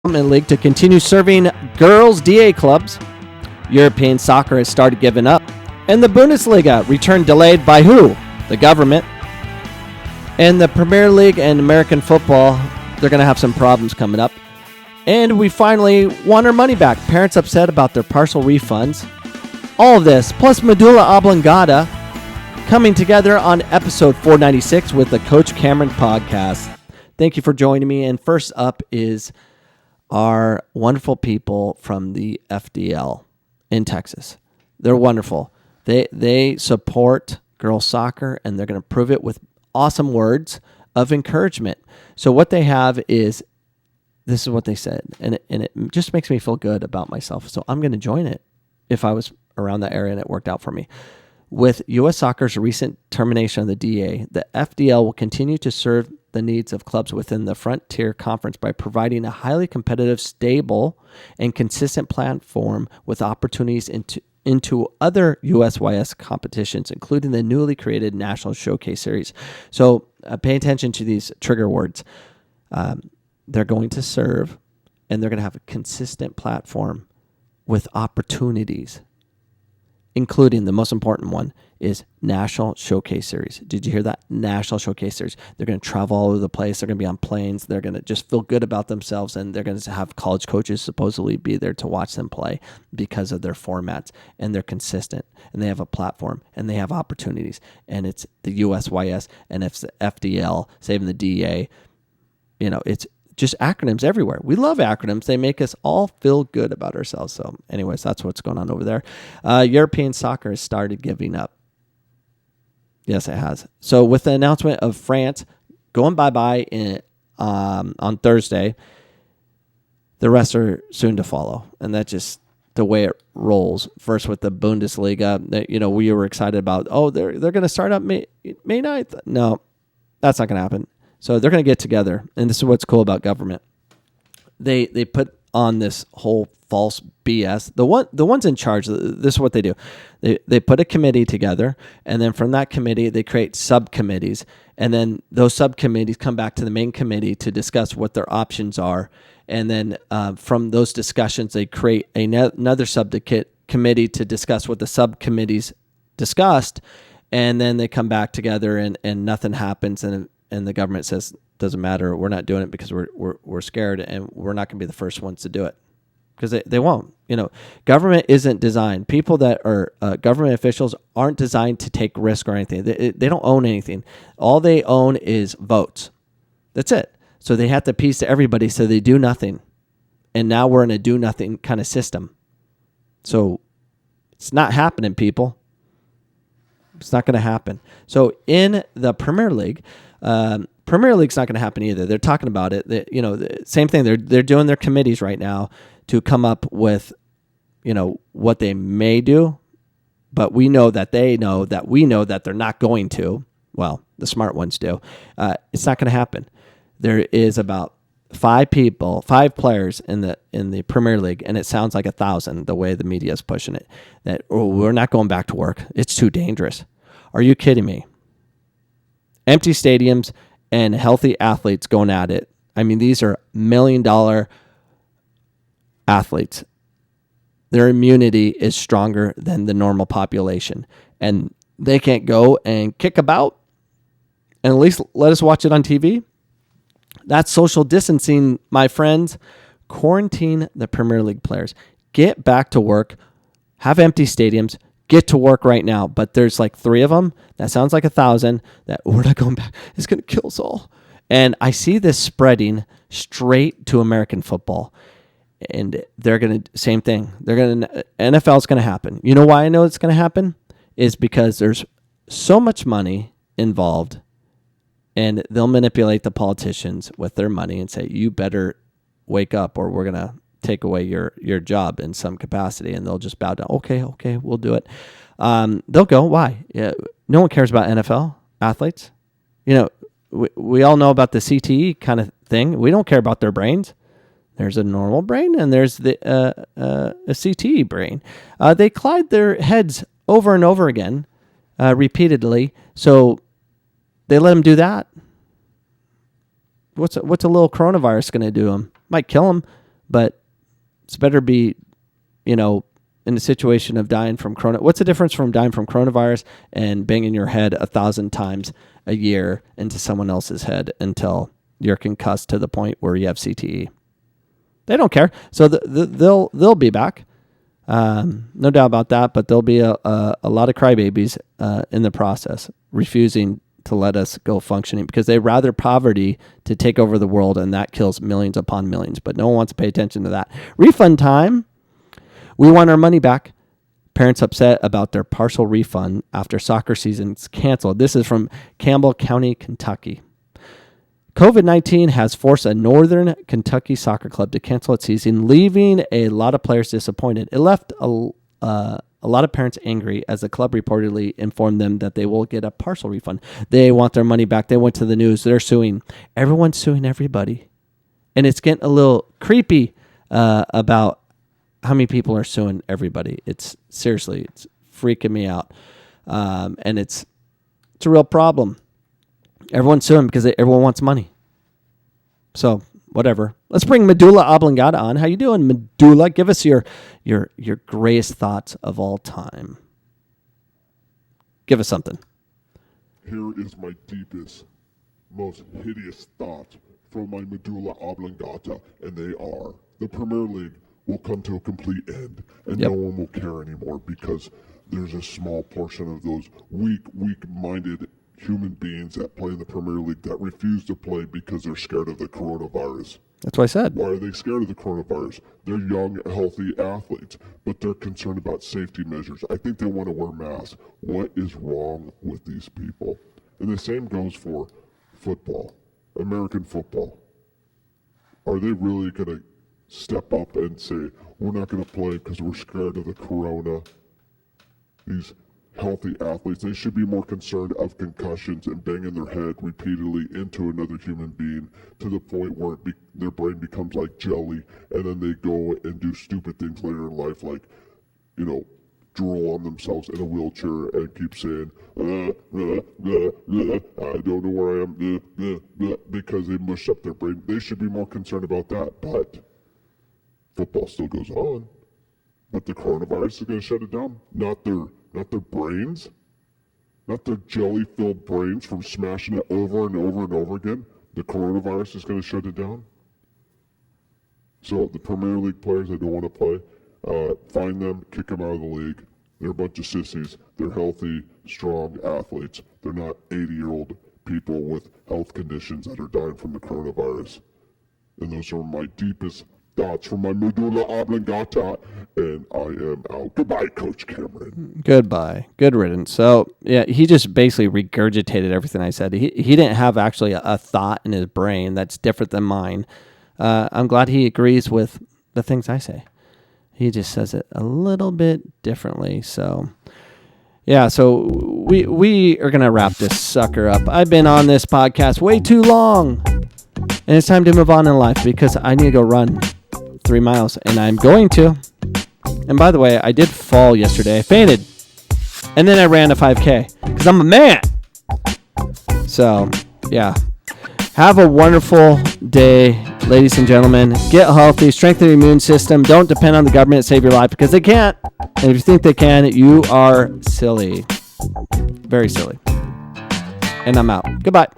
Development League to continue serving girls' DA clubs. European soccer has started giving up. And the Bundesliga returned delayed by who? The government. And the Premier League and American football, they're going to have some problems coming up. And we finally won our money back. Parents upset about their partial refunds. All of this, plus medulla oblongata, coming together on episode 496 with the Coach Cameron podcast. Thank you for joining me. And first up is our wonderful people from the FDL in Texas. They're wonderful. They support girls soccer, and they're going to prove it with awesome words of encouragement. So what they have is, this is what they said, and it just makes me feel good about myself. So I'm going to join it if I was around that area and it worked out for me. With U.S. Soccer's recent termination of the DA, the FDL will continue to serve the needs of clubs within the Frontier Conference by providing a highly competitive, stable, and consistent platform with opportunities into other USYS competitions, including the newly created National Showcase Series. So pay attention to these trigger words. They're going to serve, and they're going to have a consistent platform with opportunities, including the most important one is National Showcase Series. Did you hear that? National Showcase Series. They're going to travel all over the place. They're going to be on planes. They're going to just feel good about themselves, and they're going to have college coaches supposedly be there to watch them play because of their formats, and they're consistent, and they have a platform, and they have opportunities, and it's the USYS, and it's the FDL, saving the DA. It's just acronyms everywhere. We love acronyms. They make us all feel good about ourselves. So anyways, that's what's going on over there. European soccer has started giving up. Yes, it has. So with the announcement of France going bye-bye on Thursday, the rest are soon to follow. And that's just the way it rolls. First with the Bundesliga, we were excited about, they're going to start up May 9th. No, that's not going to happen. So they're going to get together, and this is what's cool about government. They put on this whole false BS. The ones in charge, this is what they do. They put a committee together, and then from that committee, they create subcommittees, and then those subcommittees come back to the main committee to discuss what their options are, and then from those discussions, they create another subcommittee to discuss what the subcommittees discussed, and then they come back together, and nothing happens, and the government says, doesn't matter, we're not doing it because we're scared, and we're not going to be the first ones to do it because they won't. Government isn't designed. People that are government officials aren't designed to take risk or anything. They don't own anything. All they own is votes. That's it. So they have to appease to everybody, so they do nothing. And now we're in a do nothing kind of system. So it's not happening, people. It's not going to happen. So in the Premier League, Premier League's not going to happen either. They're talking about it. The same thing. They're doing their committees right now to come up with, what they may do, but we know that they know that we know that they're not going to. Well, the smart ones do. It's not going to happen. There is about 5 players in the Premier League, and it sounds like 1,000 the way the media is pushing it. That we're not going back to work. It's too dangerous. Are you kidding me? Empty stadiums and healthy athletes going at it. I mean, these are $1 million athletes. Their immunity is stronger than the normal population, and they can't go and kick about and at least let us watch it on TV. That's social distancing, my friends. Quarantine the Premier League players. Get back to work. Have empty stadiums. Get to work right now. But there's like 3 of them. That sounds like 1,000. That we're not going back. It's going to kill us all. And I see this spreading straight to American football. And they're going to, same thing. NFL is going to happen. You know why I know it's going to happen? Is because there's so much money involved. And they'll manipulate the politicians with their money and say, you better wake up or we're going to take away your job in some capacity. And they'll just bow down. Okay, we'll do it. They'll go, why? Yeah, no one cares about NFL athletes. We all know about the CTE kind of thing. We don't care about their brains. There's a normal brain and there's a CTE brain. They collide their heads over and over again, repeatedly. So they let them do that. What's a little coronavirus going to do them? Might kill them, but it's better be, in the situation of dying from corona. What's the difference from dying from coronavirus and banging your head 1,000 times a year into someone else's head until you're concussed to the point where you have CTE? They don't care. So they'll be back. No doubt about that, but there'll be a lot of crybabies in the process, refusing to let us go functioning because they rather poverty to take over the world, and that kills millions upon millions. But no one wants to pay attention to that. Refund time. We want our money back. Parents upset about their partial refund after soccer season's canceled. This is from Campbell County, Kentucky. COVID-19 has forced a northern Kentucky soccer club to cancel its season, leaving a lot of players disappointed. It left a lot of parents angry as the club reportedly informed them that they will get a partial refund. They want their money back. They went to the news. They're suing. Everyone's suing everybody. And it's getting a little creepy about how many people are suing everybody. It's freaking me out. And it's a real problem. Everyone's suing because everyone wants money. So whatever. Let's bring Medulla Oblongata on. How you doing, Medulla? Give us your greatest thoughts of all time. Give us something. Here is my deepest, most hideous thought from my Medulla Oblongata, and they are: the Premier League will come to a complete end, and no one will care anymore because there's a small portion of those weak-minded human beings that play in the Premier League that refuse to play because they're scared of the coronavirus. That's what I said. Why are they scared of the coronavirus? They're young, healthy athletes, but they're concerned about safety measures. I think they want to wear masks. What is wrong with these people? And the same goes for football, American football. Are they really going to step up and say, we're not going to play because we're scared of the corona? These healthy athletes, they should be more concerned of concussions and banging their head repeatedly into another human being to the point where their brain becomes like jelly, and then they go and do stupid things later in life, like, drool on themselves in a wheelchair and keep saying, I don't know where I am, because they mush up their brain. They should be more concerned about that, but football still goes on. But the coronavirus is going to shut it down. Not their brains, not their jelly-filled brains from smashing it over and over and over again. The coronavirus is going to shut it down. So the Premier League players that don't want to play, find them, kick them out of the league. They're a bunch of sissies. They're healthy, strong athletes. They're not 80-year-old people with health conditions that are dying from the coronavirus. And those are my deepest thoughts from my Medulla Oblongata, and I am out. Goodbye, Coach Cameron. Goodbye. Good riddance. So, yeah, he just basically regurgitated everything I said. He didn't have actually a thought in his brain that's different than mine. I'm glad he agrees with the things I say. He just says it a little bit differently. So, yeah, so we are going to wrap this sucker up. I've been on this podcast way too long, and it's time to move on in life because I need to go run 3 miles, and I'm going to. And by the way, I did fall yesterday. I fainted, and then I ran a 5K because I'm a man. So, yeah. Have a wonderful day, ladies and gentlemen. Get healthy, strengthen your immune system. Don't depend on the government to save your life because they can't. And if you think they can, you are silly. Very silly. And I'm out. Goodbye.